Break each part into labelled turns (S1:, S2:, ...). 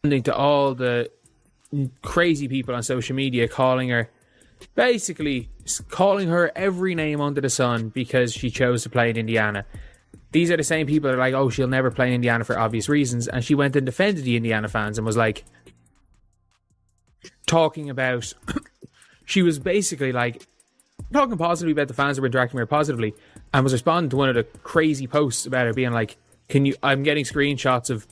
S1: To all the crazy people on social media calling her every name under the sun because she chose to play in Indiana. These are the same people that are like, oh, she'll never play in Indiana for obvious reasons. And she went and defended the Indiana fans and was like, talking about, she was basically like, talking positively about the fans that were interacting with her positively, and was responding to one of the crazy posts about her being like, I'm getting screenshots of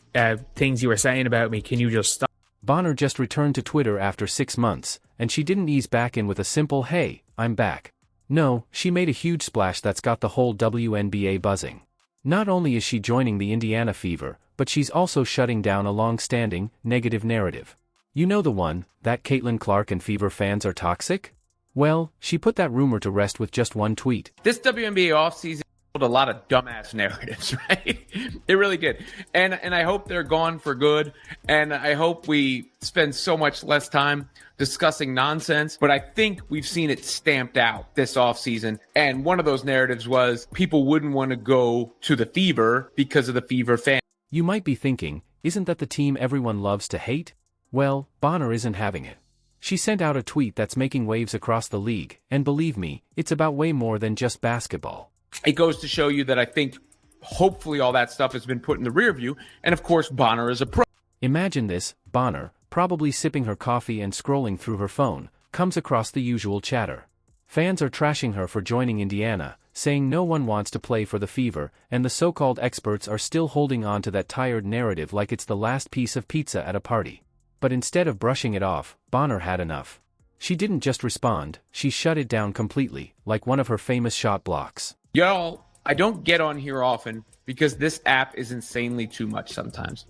S1: things you were saying about me. Can you just stop?
S2: Bonner just returned to Twitter after 6 months, and she didn't ease back in with a simple, hey, I'm back. No, she made a huge splash that's got the whole WNBA buzzing. Not only is she joining the Indiana Fever, but she's also shutting down a long-standing, negative narrative. You know the one, that Caitlin Clark and Fever fans are toxic? Well, she put that rumor to rest with just one tweet.
S3: This WNBA offseason a lot of dumbass narratives, right? It really did. And I hope they're gone for good. And I hope we spend so much less time discussing nonsense. But I think we've seen it stamped out this offseason. And one of those narratives was people wouldn't want to go to the Fever because of the Fever fan.
S2: You might be thinking, isn't that the team everyone loves to hate? Well, Bonner isn't having it. She sent out a tweet that's making waves across the league. And believe me, it's about way more than just basketball.
S3: It goes to show you that I think hopefully all that stuff has been put in the rear view. And of course, Bonner is a pro.
S2: Imagine this, Bonner, probably sipping her coffee and scrolling through her phone, comes across the usual chatter. Fans are trashing her for joining Indiana, saying no one wants to play for the Fever, and the so-called experts are still holding on to that tired narrative like it's the last piece of pizza at a party. But instead of brushing it off, Bonner had enough. She didn't just respond, she shut it down completely, like one of her famous shot blocks.
S3: Y'all, I don't get on here often because this app is insanely too much sometimes.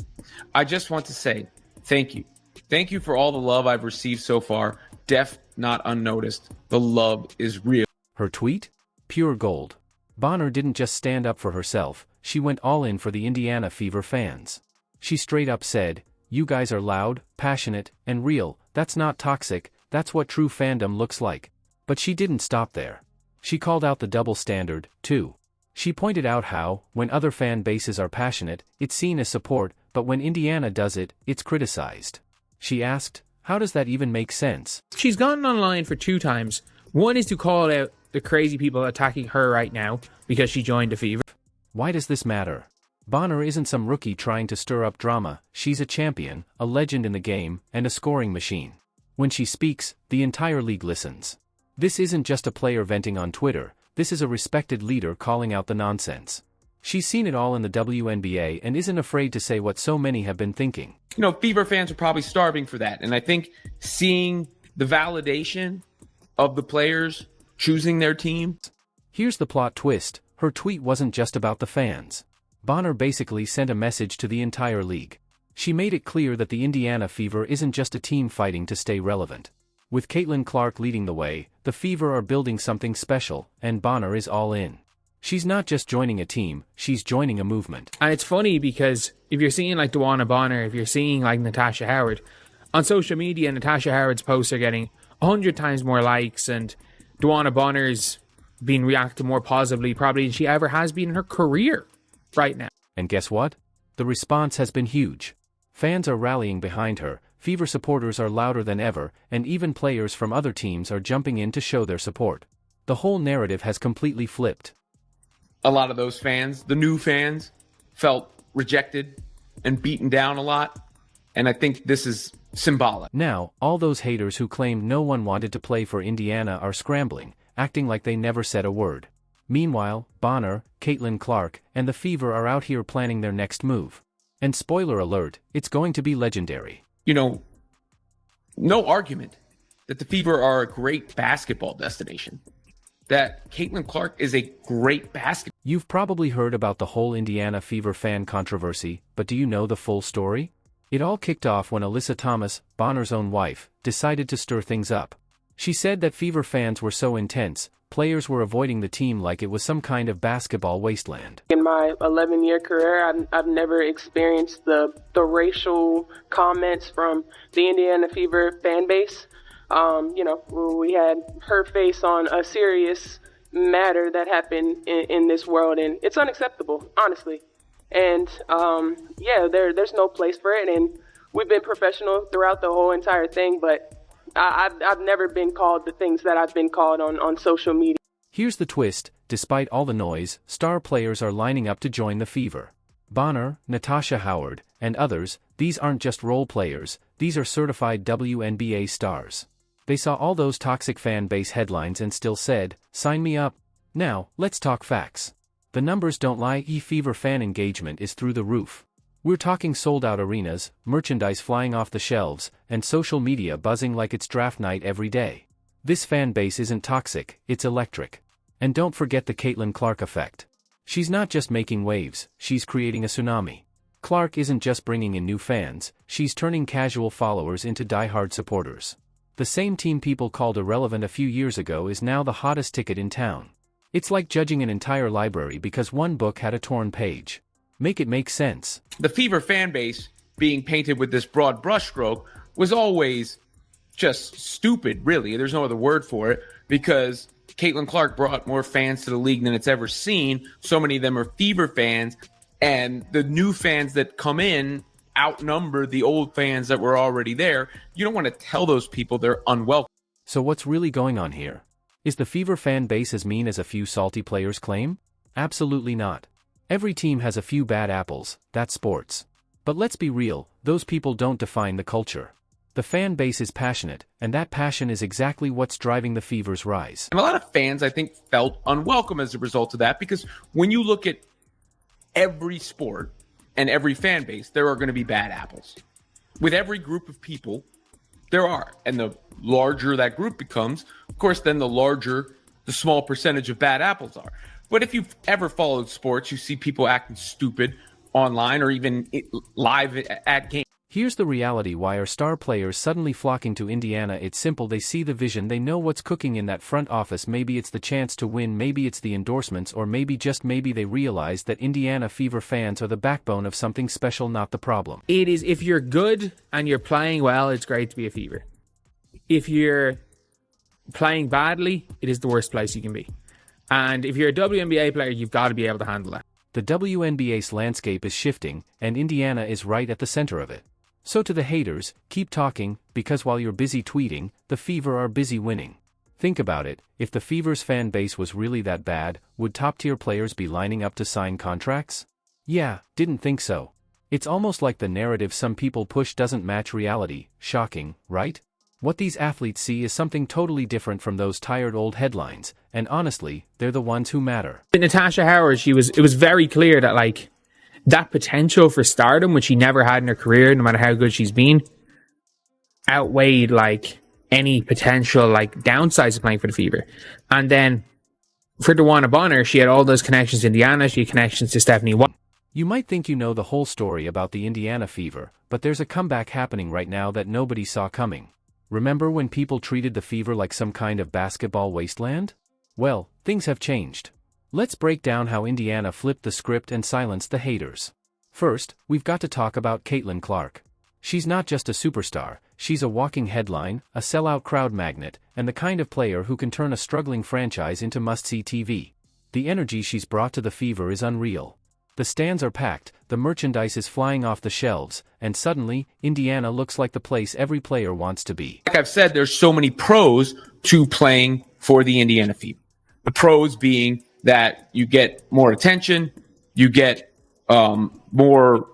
S3: I just want to say thank you. Thank you for all the love I've received so far. Deaf, not unnoticed. The love is real.
S2: Her tweet? Pure gold. Bonner didn't just stand up for herself, she went all in for the Indiana Fever fans. She straight up said, "You guys are loud, passionate, and real. That's not toxic, that's what true fandom looks like." But she didn't stop there. She called out the double standard, too. She pointed out how, when other fan bases are passionate, it's seen as support, but when Indiana does it, it's criticized. She asked, how does that even make sense?
S1: She's gone online for 2 times. One is to call out the crazy people attacking her right now because she joined the Fever.
S2: Why does this matter? Bonner isn't some rookie trying to stir up drama. She's a champion, a legend in the game, and a scoring machine. When she speaks, the entire league listens. This isn't just a player venting on Twitter, this is a respected leader calling out the nonsense. She's seen it all in the WNBA and isn't afraid to say what so many have been thinking.
S3: You know, Fever fans are probably starving for that. And I think seeing the validation of the players choosing their team.
S2: Here's the plot twist, her tweet wasn't just about the fans. Bonner basically sent a message to the entire league. She made it clear that the Indiana Fever isn't just a team fighting to stay relevant. With Caitlin Clark leading the way, the Fever are building something special, and Bonner is all in. She's not just joining a team, she's joining a movement.
S1: And it's funny because if you're seeing like DeWanna Bonner, if you're seeing like Natasha Howard, on social media, Natasha Howard's posts are getting 100 times more likes, and DeWanna Bonner's being reacted more positively probably than she ever has been in her career right now.
S2: And guess what? The response has been huge. Fans are rallying behind her. Fever supporters are louder than ever, and even players from other teams are jumping in to show their support. The whole narrative has completely flipped.
S3: A lot of those fans, the new fans, felt rejected and beaten down a lot, and I think this is symbolic.
S2: Now, all those haters who claimed no one wanted to play for Indiana are scrambling, acting like they never said a word. Meanwhile, Bonner, Caitlin Clark, and the Fever are out here planning their next move. And spoiler alert, it's going to be legendary.
S3: You know, no argument that the Fever are a great basketball destination. That Caitlin Clark is a great basketball.
S2: You've probably heard about the whole Indiana Fever fan controversy, but do you know the full story? It all kicked off when Alyssa Thomas, Bonner's own wife, decided to stir things up. She said that Fever fans were so intense, players were avoiding the team like it was some kind of basketball wasteland.
S4: In my 11-year career, I've never experienced the racial comments from the Indiana Fever fan base. We had her face on a serious matter that happened in this world, and it's unacceptable, honestly. And there's no place for it. And we've been professional throughout the whole entire thing, but I've never been called the things that I've been called on social media.
S2: Here's the twist: despite all the noise, star players are lining up to join the Fever. Bonner, Natasha Howard, and others. These aren't just role players, these are certified WNBA stars. They saw all those toxic fan base headlines and still said, "Sign me up." Now, let's talk facts. The numbers don't lie. Fever fan engagement is through the roof. We're talking sold-out arenas, merchandise flying off the shelves, and social media buzzing like it's draft night every day. This fan base isn't toxic, it's electric. And don't forget the Caitlin Clark effect. She's not just making waves, she's creating a tsunami. Clark isn't just bringing in new fans, she's turning casual followers into die-hard supporters. The same team people called irrelevant a few years ago is now the hottest ticket in town. It's like judging an entire library because one book had a torn page. Make it make sense.
S3: The Fever fan base being painted with this broad brushstroke was always just stupid, really. There's no other word for it, because Caitlin Clark brought more fans to the league than it's ever seen. So many of them are Fever fans, and the new fans that come in outnumber the old fans that were already there. You don't want to tell those people they're unwelcome.
S2: So what's really going on here? Is the Fever fan base as mean as a few salty players claim? Absolutely not. Every team has a few bad apples, that's sports. But let's be real, those people don't define the culture. The fan base is passionate, and that passion is exactly what's driving the Fever's rise.
S3: And a lot of fans, I think, felt unwelcome as a result of that, because when you look at every sport and every fan base, there are going to be bad apples. With every group of people, there are. And the larger that group becomes, of course, then the larger the small percentage of bad apples are. But if you've ever followed sports, you see people acting stupid online or even live at games.
S2: Here's the reality: why are star players suddenly flocking to Indiana? It's simple. They see the vision, they know what's cooking in that front office. Maybe it's the chance to win, maybe it's the endorsements, or maybe, just maybe, they realize that Indiana Fever fans are the backbone of something special, not the problem.
S1: It is, if you're good and you're playing well, it's great to be a Fever. If you're playing badly, it is the worst place you can be. And if you're a WNBA player, you've got to be able to handle that.
S2: The WNBA's landscape is shifting, and Indiana is right at the center of it. So to the haters, keep talking, because while you're busy tweeting, the Fever are busy winning. Think about it: if the Fever's fan base was really that bad, would top-tier players be lining up to sign contracts? Yeah, didn't think so. It's almost like the narrative some people push doesn't match reality. Shocking, right? What these athletes see is something totally different from those tired old headlines, and honestly, they're the ones who matter.
S1: Natasha Howard, it was very clear that, like, that potential for stardom, which she never had in her career, no matter how good she's been, outweighed, like, any potential, like, downsides of playing for the Fever. And then for DeWanna Bonner, she had all those connections to Indiana, she had connections to Stephanie White.
S2: You might think you know the whole story about the Indiana Fever, but there's a comeback happening right now that nobody saw coming. Remember when people treated the Fever like some kind of basketball wasteland? Well, things have changed. Let's break down how Indiana flipped the script and silenced the haters. First, we've got to talk about Caitlin Clark. She's not just a superstar, she's a walking headline, a sellout crowd magnet, and the kind of player who can turn a struggling franchise into must-see TV. The energy she's brought to the Fever is unreal. The stands are packed, the merchandise is flying off the shelves, and suddenly, Indiana looks like the place every player wants to be.
S3: Like I've said, there's so many pros to playing for the Indiana Fever. The pros being that you get more attention, you get more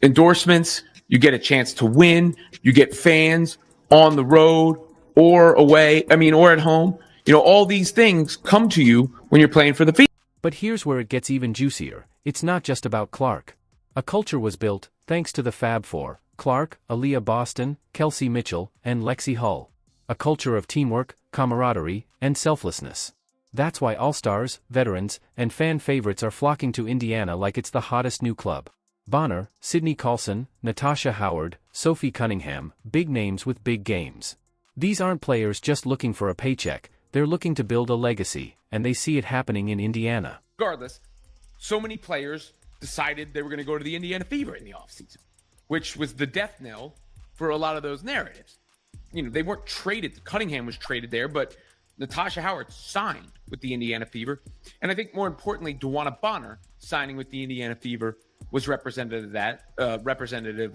S3: endorsements, you get a chance to win, you get fans on the road or away, or at home. All these things come to you when you're playing for the Fever.
S2: But here's where it gets even juicier. It's not just about Clark. A culture was built, thanks to the Fab Four: Clark, Aaliyah Boston, Kelsey Mitchell, and Lexi Hull. A culture of teamwork, camaraderie, and selflessness. That's why all-stars, veterans, and fan favorites are flocking to Indiana like it's the hottest new club. Bonner, Sydney Colson, Natasha Howard, Sophie Cunningham, big names with big games. These aren't players just looking for a paycheck, they're looking to build a legacy, and they see it happening in Indiana.
S3: Regardless, so many players decided they were going to go to the Indiana Fever in the offseason, which was the death knell for a lot of those narratives. They weren't traded. Cunningham was traded there, but Natasha Howard signed with the Indiana Fever. And I think more importantly, DeWanna Bonner signing with the Indiana Fever was representative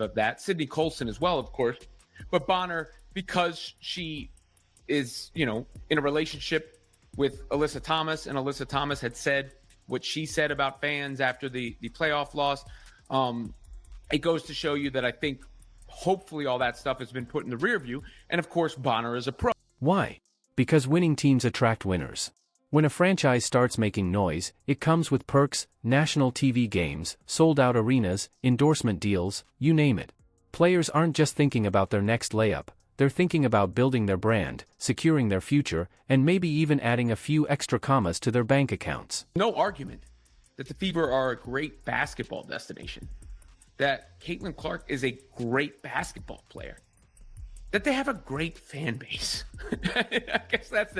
S3: of that. Sydney Colson as well, of course. But Bonner, because she is, in a relationship with Alyssa Thomas, and Alyssa Thomas had said what she said about fans after the playoff loss, it goes to show you that I think hopefully all that stuff has been put in the rear view. And of course, Bonner is a pro.
S2: Why? Because winning teams attract winners. When a franchise starts making noise, it comes with perks, national TV games, sold-out arenas, endorsement deals, you name it. Players aren't just thinking about their next layup, they're thinking about building their brand, securing their future, and maybe even adding a few extra commas to their bank accounts.
S3: No argument that the Fever are a great basketball destination, that Caitlin Clark is a great basketball player, that they have a great fan base. I guess that's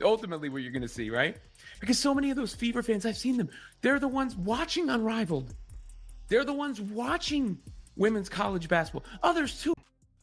S3: ultimately what you're going to see, right? Because so many of those Fever fans, I've seen them, they're the ones watching Unrivaled. They're the ones watching women's college basketball. Others too.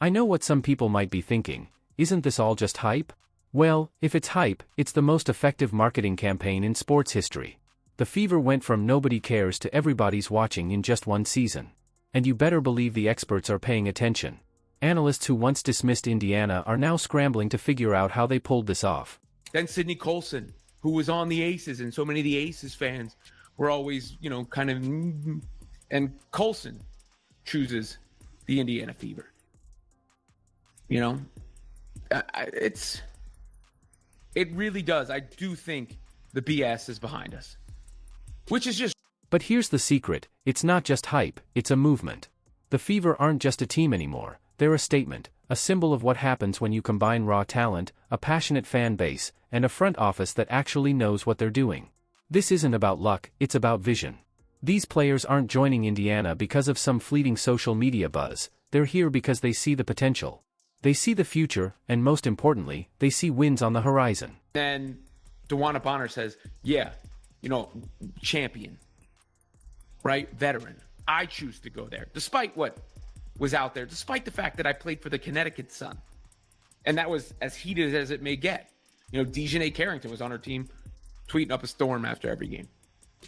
S2: I know what some people might be thinking. Isn't this all just hype? Well, if it's hype, it's the most effective marketing campaign in sports history. The Fever went from nobody cares to everybody's watching in just one season. And you better believe the experts are paying attention. Analysts who once dismissed Indiana are now scrambling to figure out how they pulled this off.
S3: Then Sydney Colson, who was on the Aces, and so many of the Aces fans were always, and Colson chooses the Indiana Fever. It really does. I do think the BS is behind us, which is just.
S2: But here's the secret, it's not just hype, it's a movement. The Fever aren't just a team anymore, they're a statement, a symbol of what happens when you combine raw talent, a passionate fan base, and a front office that actually knows what they're doing. This isn't about luck, it's about vision. These players aren't joining Indiana because of some fleeting social media buzz, they're here because they see the potential. They see the future, and most importantly, they see wins on the horizon.
S3: Then DeWanna Bonner says, champion, right? Veteran. I choose to go there, despite what was out there, despite the fact that I played for the Connecticut Sun. And that was as heated as it may get. Dejanay Carrington was on her team, tweeting up a storm after every game.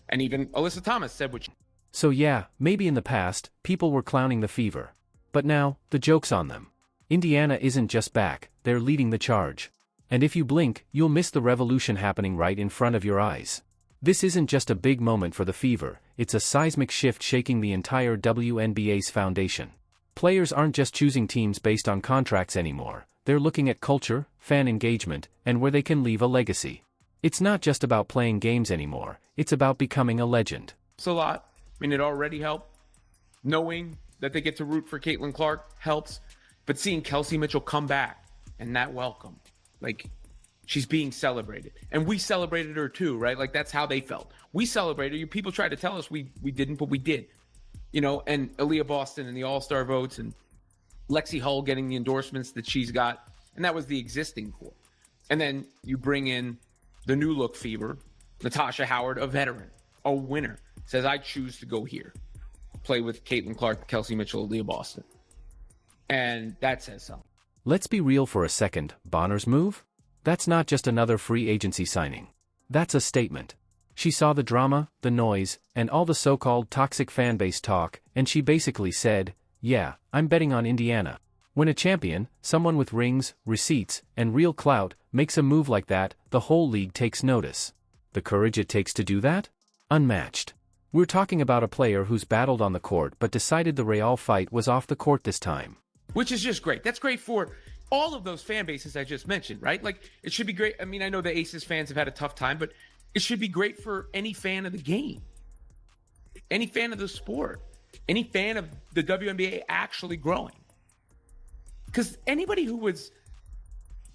S3: And even Alyssa Thomas said what she...
S2: So yeah, maybe in the past, people were clowning the Fever. But now, the joke's on them. Indiana isn't just back, they're leading the charge. And if you blink, you'll miss the revolution happening right in front of your eyes. This isn't just a big moment for the Fever, it's a seismic shift shaking the entire WNBA's foundation. Players aren't just choosing teams based on contracts anymore, they're looking at culture, fan engagement, and where they can leave a legacy. It's not just about playing games anymore, it's about becoming a legend.
S3: It's a lot. It already helped. Knowing that they get to root for Caitlin Clark helps. But seeing Kelsey Mitchell come back and that welcome, she's being celebrated. And we celebrated her too, right? That's how they felt. We celebrated her. People tried to tell us we didn't, but we did. And Aaliyah Boston and the All-Star votes and Lexi Hull getting the endorsements that she's got. And that was the existing core. And then you bring in the new look Fever, Natasha Howard, a veteran, a winner, says, I choose to go here. Play with Caitlin Clark, Kelsey Mitchell, Aaliyah Boston. And that says something.
S2: Let's be real for a second, Bonner's move? That's not just another free agency signing. That's a statement. She saw the drama, the noise, and all the so-called toxic fanbase talk, and she basically said, yeah, I'm betting on Indiana. When a champion, someone with rings, receipts, and real clout, makes a move like that, the whole league takes notice. The courage it takes to do that? Unmatched. We're talking about a player who's battled on the court but decided the Real fight was off the court this time.
S3: Which is just great. That's great for all of those fan bases I just mentioned, right? It should be great. I know the Aces fans have had a tough time, but it should be great for any fan of the game, any fan of the sport, any fan of the WNBA actually growing. Because anybody who was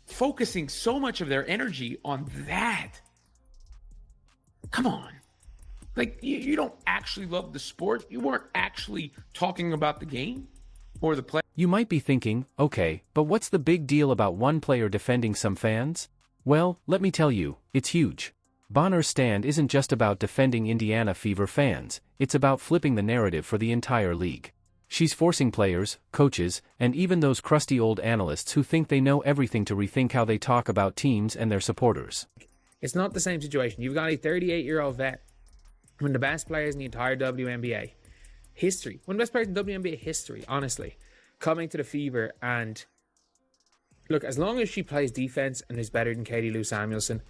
S3: focusing so much of their energy on that, come on. You don't actually love the sport. You weren't actually talking about the game or the play.
S2: You might be thinking, okay, but what's the big deal about one player defending some fans? Well, let me tell you, it's huge. Bonner's stand isn't just about defending Indiana Fever fans, it's about flipping the narrative for the entire league. She's forcing players, coaches, and even those crusty old analysts who think they know everything to rethink how they talk about teams and their supporters.
S1: It's not the same situation. You've got a 38-year-old vet, one of the best players in the entire WNBA. history. One of the best players in WNBA history, honestly. Coming to the Fever, and look, as long as she plays defense and is better than Katie Lou Samuelson,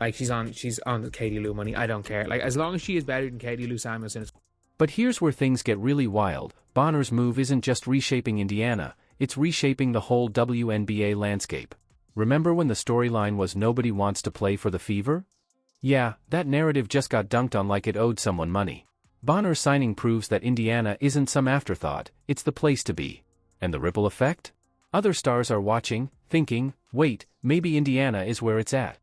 S1: like she's on the Katie Lou money, I don't care. Like, as long as she is better than Katie Lou Samuelson, it's...
S2: But here's where things get really wild. Bonner's move isn't just reshaping Indiana, it's reshaping the whole WNBA landscape. Remember when the storyline was nobody wants to play for the Fever? Yeah, that narrative just got dunked on like it owed someone money. Bonner's signing proves that Indiana isn't some afterthought, it's the place to be. And the ripple effect? Other stars are watching, thinking, wait, maybe Indiana is where it's at.